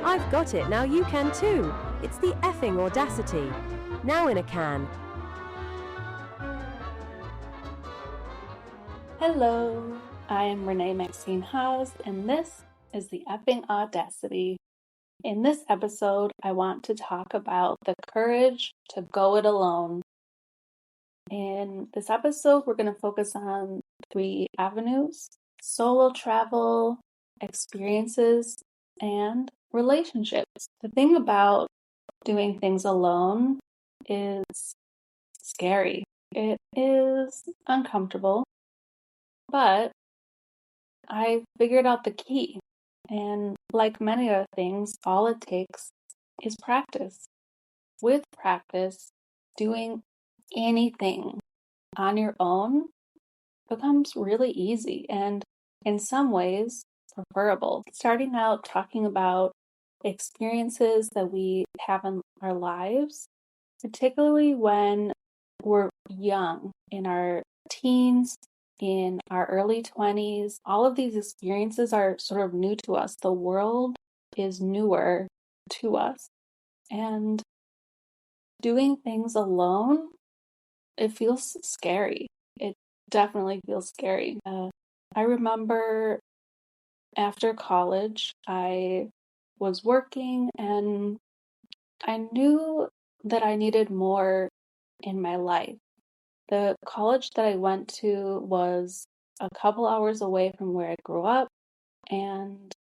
I've got it, now you can too. It's the effing audacity. Now in a can. Hello, I am Renee Maxine Haas, and this is the effing audacity. In this episode, I want to talk about the courage to go it alone. In this episode, we're going to focus on 3 avenues: solo travel, experiences, and relationships. The thing about doing things alone is scary. It is uncomfortable, but I figured out the key. And like many other things, all it takes is practice. With practice, doing anything on your own becomes really easy and in some ways preferable. Starting out talking about experiences that we have in our lives, particularly when we're young, in our teens, in our early 20s, all of these experiences are sort of new to us. The world is newer to us. And doing things alone, it feels scary. It definitely feels scary. I remember after college, I was working and I knew that I needed more in my life. The college that I went to was a couple hours away from where I grew up, and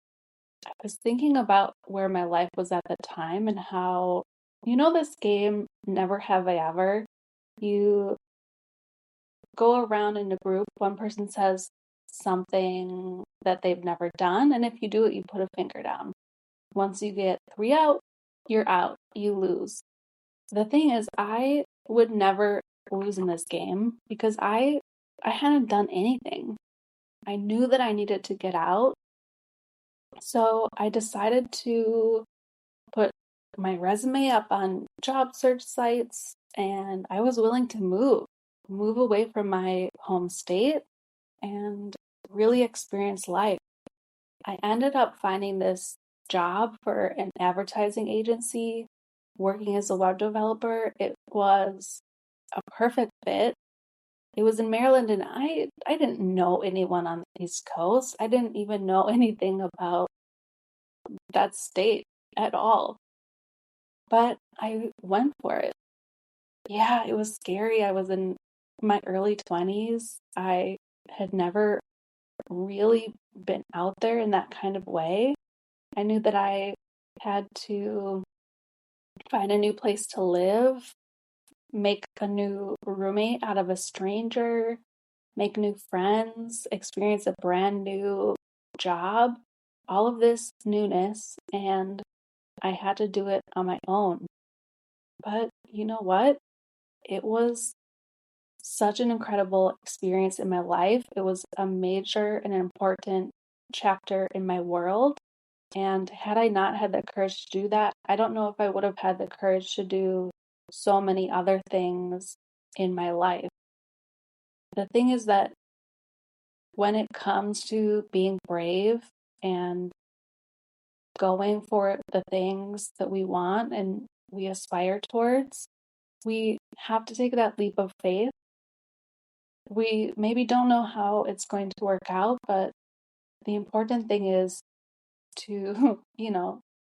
I was thinking about where my life was at the time and how, this game, Never Have I Ever? You go around in a group, one person says something that they've never done, and if you do it, you put a finger down. Once you get 3 out, you're out, you lose. The thing is, I would never lose in this game because I hadn't done anything. I knew that I needed to get out. So I decided to put my resume up on job search sites, and I was willing to move away from my home state and really experience life. I ended up finding this job for an advertising agency, working as a web developer. It was a perfect fit. It was in Maryland, and I didn't know anyone on the East Coast. I didn't even know anything about that state at all. But I went for it. Yeah, it was scary. I was in my early 20s. I had never really been out there in that kind of way. I knew that I had to find a new place to live, make a new roommate out of a stranger, make new friends, experience a brand new job, all of this newness, and I had to do it on my own. But you know what? It was such an incredible experience in my life. It was a major and important chapter in my world. And had I not had the courage to do that, I don't know if I would have had the courage to do so many other things in my life. The thing is that when it comes to being brave and going for the things that we want and we aspire towards, we have to take that leap of faith. We maybe don't know how it's going to work out, but the important thing is to,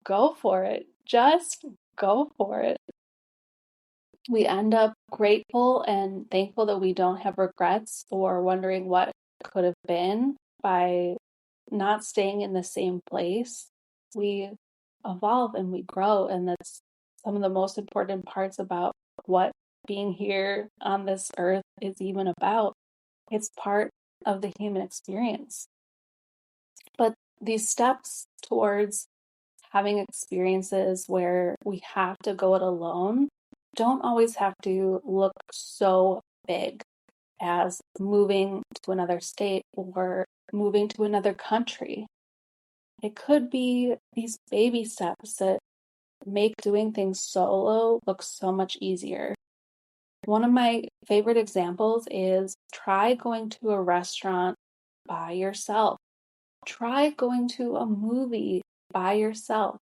go for it. Just go for it. We end up grateful and thankful that we don't have regrets or wondering what could have been by not staying in the same place. We evolve and we grow, and that's some of the most important parts about what being here on this earth is even about. It's part of the human experience. But these steps towards having experiences where we have to go it alone don't always have to look so big as moving to another state or moving to another country. It could be these baby steps that make doing things solo look so much easier. One of my favorite examples is try going to a restaurant by yourself. Try going to a movie by yourself.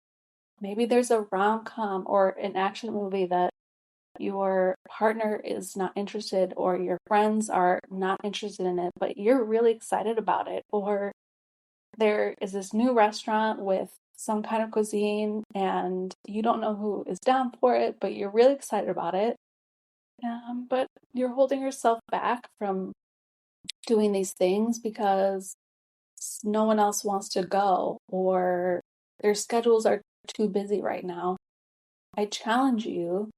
Maybe there's a rom-com or an action movie that your partner is not interested, or your friends are not interested in it, but you're really excited about it. Or there is this new restaurant with some kind of cuisine and you don't know who is down for it, but you're really excited about it. But you're holding yourself back from doing these things because no one else wants to go, or their schedules are too busy right now. I challenge you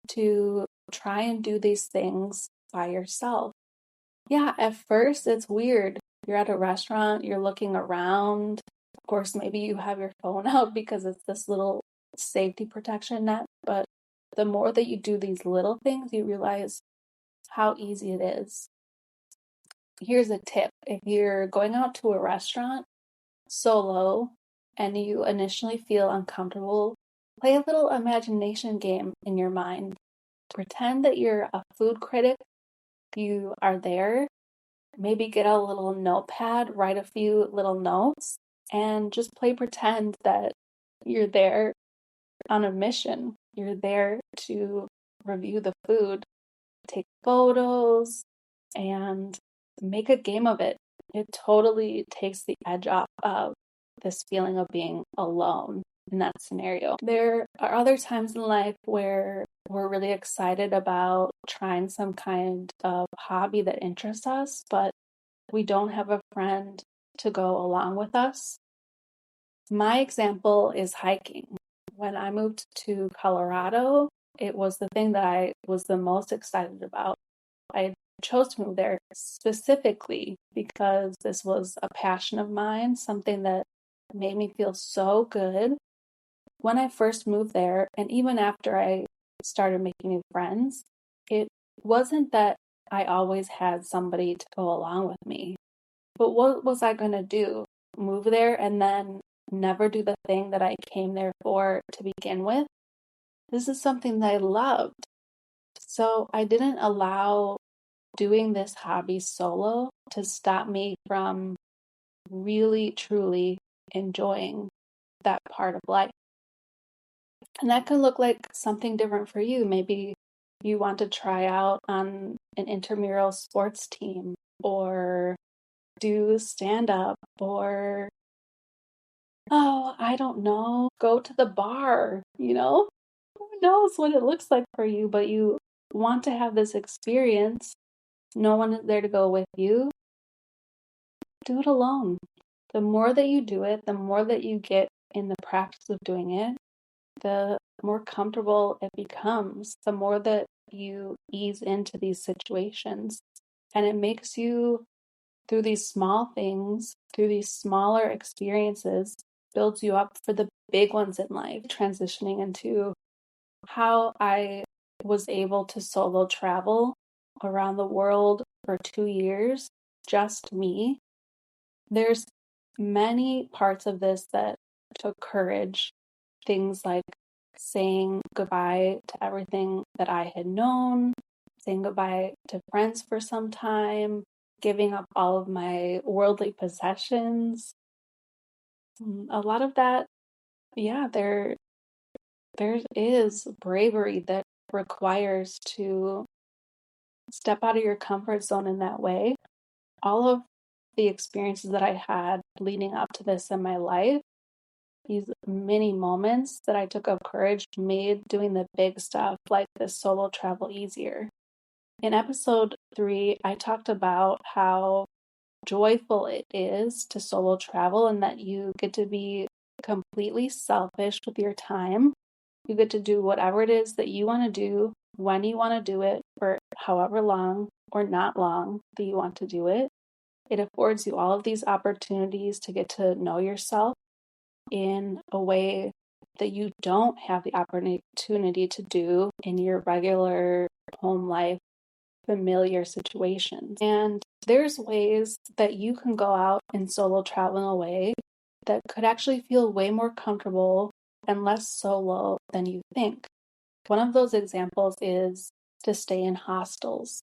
to try and do these things by yourself. Yeah, at first it's weird. You're at a restaurant, you're looking around. Of course, maybe you have your phone out because it's this little safety protection net. But the more that you do these little things, you realize how easy it is. Here's a tip. If you're going out to a restaurant solo and you initially feel uncomfortable, play a little imagination game in your mind. Pretend that you're a food critic. You are there. Maybe get a little notepad, write a few little notes, and just play pretend that you're there on a mission. You're there to review the food, take photos, and make a game of it. It totally takes the edge off of this feeling of being alone in that scenario. There are other times in life where we're really excited about trying some kind of hobby that interests us, but we don't have a friend to go along with us. My example is hiking. When I moved to Colorado, it was the thing that I was the most excited about. I chose to move there specifically because this was a passion of mine, something that made me feel so good. When I first moved there, and even after I started making new friends, it wasn't that I always had somebody to go along with me. But what was I going to do? Move there and then never do the thing that I came there for to begin with? This is something that I loved. So I didn't allow doing this hobby solo to stop me from really, truly enjoying that part of life. And that can look like something different for you. Maybe you want to try out on an intramural sports team, or do stand up, or, oh, I don't know, go to the bar, Who knows what it looks like for you, but you want to have this experience. No one is there to go with you. Do it alone. The more that you do it, the more that you get in the practice of doing it, the more comfortable it becomes, the more that you ease into these situations. And it makes you, through these small things, through these smaller experiences, builds you up for the big ones in life. Transitioning into how I was able to solo travel around the world for 2 years, just me. There's many parts of this that took courage. Things like saying goodbye to everything that I had known, saying goodbye to friends for some time, giving up all of my worldly possessions. A lot of that, yeah, there is bravery that requires to step out of your comfort zone in that way. All of the experiences that I had leading up to this in my life, these mini moments that I took of courage, made doing the big stuff like this solo travel easier. In episode 3, I talked about how joyful it is to solo travel, and that you get to be completely selfish with your time. You get to do whatever it is that you want to do, when you want to do it, for however long or not long that you want to do it. It affords you all of these opportunities to get to know yourself in a way that you don't have the opportunity to do in your regular home life, familiar situations. And there's ways that you can go out and solo travel in a way that could actually feel way more comfortable and less solo than you think. One of those examples is to stay in hostels.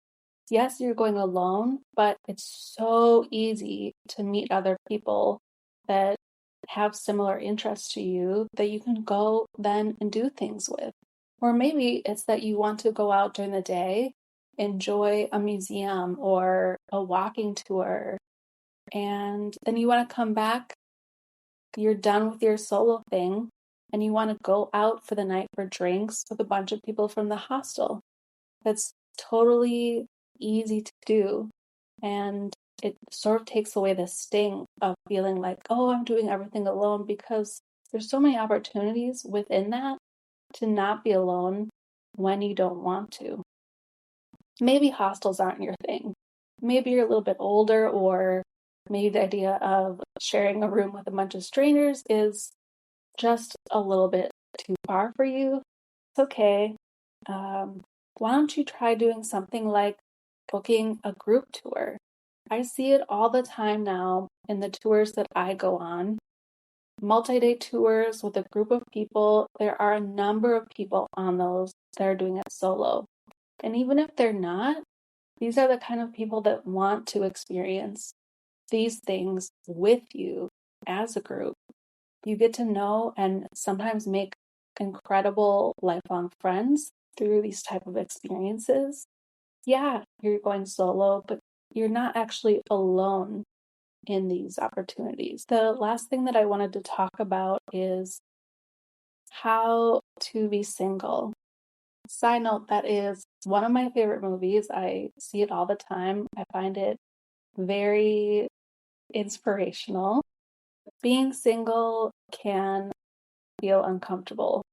Yes, you're going alone, but it's so easy to meet other people that have similar interests to you that you can go then and do things with. Or maybe it's that you want to go out during the day, enjoy a museum or a walking tour, and then you want to come back, you're done with your solo thing, and you want to go out for the night for drinks with a bunch of people from the hostel. That's totally easy to do. And it sort of takes away the sting of feeling like, oh, I'm doing everything alone, because there's so many opportunities within that to not be alone when you don't want to. Maybe hostels aren't your thing. Maybe you're a little bit older, or maybe the idea of sharing a room with a bunch of strangers is just a little bit too far for you. It's okay. Why don't you try doing something like booking a group tour? I see it all the time now in the tours that I go on. Multi-day tours with a group of people. There are a number of people on those that are doing it solo. And even if they're not, these are the kind of people that want to experience these things with you as a group. You get to know and sometimes make incredible lifelong friends through these type of experiences. Yeah, you're going solo, but you're not actually alone in these opportunities. The last thing that I wanted to talk about is how to be single. Side note, that is one of my favorite movies. I see it all the time. I find it very inspirational. Being single can feel uncomfortable.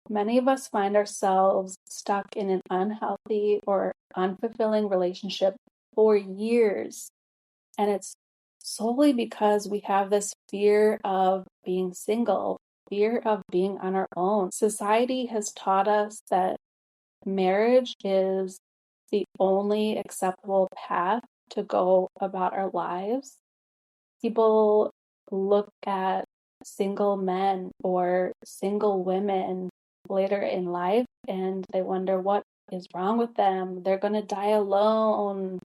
Many of us find ourselves stuck in an unhealthy or unfulfilling relationship for years. And it's solely because we have this fear of being single, fear of being on our own. Society has taught us that marriage is the only acceptable path to go about our lives. People look at single men or single women later in life and they wonder what is wrong with them. They're going to die alone.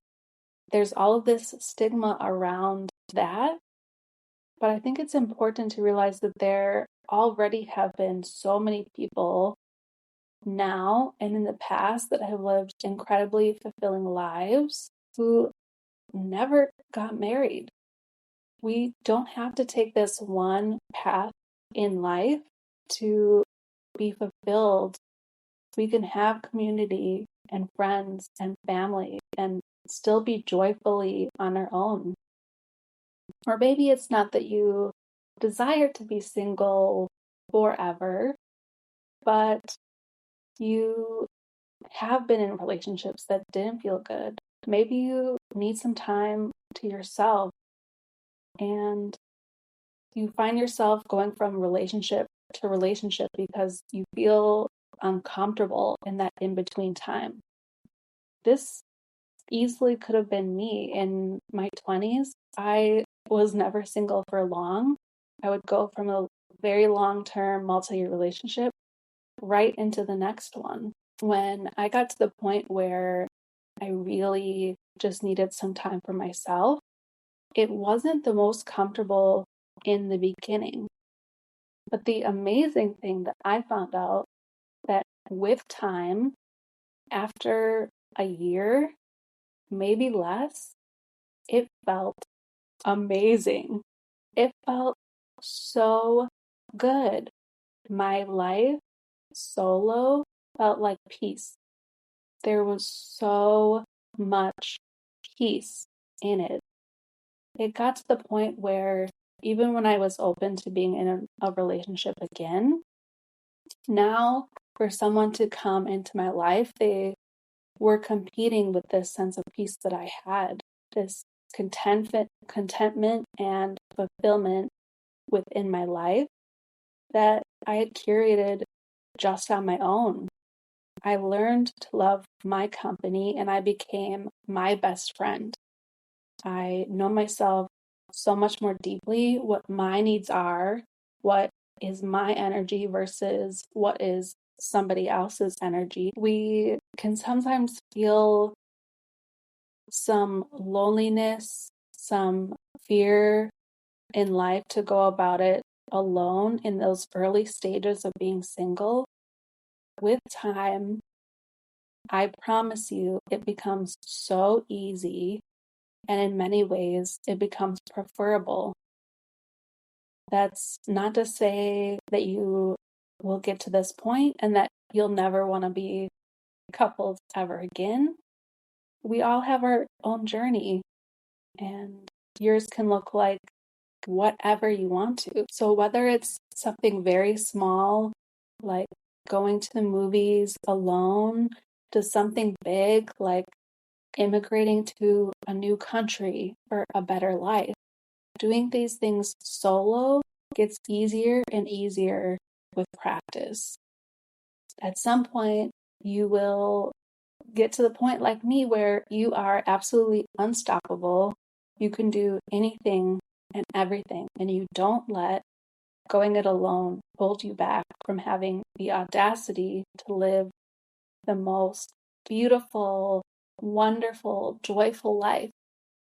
There's all of this stigma around that. But I think it's important to realize that there already have been so many people now and in the past that have lived incredibly fulfilling lives who never got married. We don't have to take this one path in life to be fulfilled. We can have community and friends and family and still be joyfully on our own. Or maybe it's not that you desire to be single forever, but you have been in relationships that didn't feel good. Maybe you need some time to yourself and you find yourself going from relationship to relationship because you feel uncomfortable in that in-between time. This easily could have been me in my 20s. I was never single for long. I would go from a very long-term multi-year relationship right into the next one. When I got to the point where I really just needed some time for myself, it wasn't the most comfortable in the beginning. But the amazing thing that I found out that with time, after a year, maybe less, it felt amazing. It felt so good. My life solo felt like peace. There was so much peace in it. It got to the point where even when I was open to being in a relationship again, now for someone to come into my life, they were competing with this sense of peace that I had, this contentment and fulfillment within my life that I had curated just on my own. I learned to love my company and I became my best friend. I know myself so much more deeply, what my needs are, what is my energy versus what is somebody else's energy. We can sometimes feel some loneliness, some fear in life to go about it alone in those early stages of being single, with time, I promise you, it becomes so easy, and in many ways, it becomes preferable. That's not to say that you will get to this point and that you'll never want to be couples ever again. We all have our own journey, and yours can look like whatever you want to. So whether it's something very small, like going to the movies alone, to something big, like immigrating to a new country for a better life, doing these things solo gets easier and easier with practice. At some point, you will get to the point like me where you are absolutely unstoppable. You can do anything and everything, and you don't let going it alone hold you back from having the audacity to live the most beautiful, wonderful, joyful life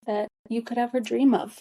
that you could ever dream of.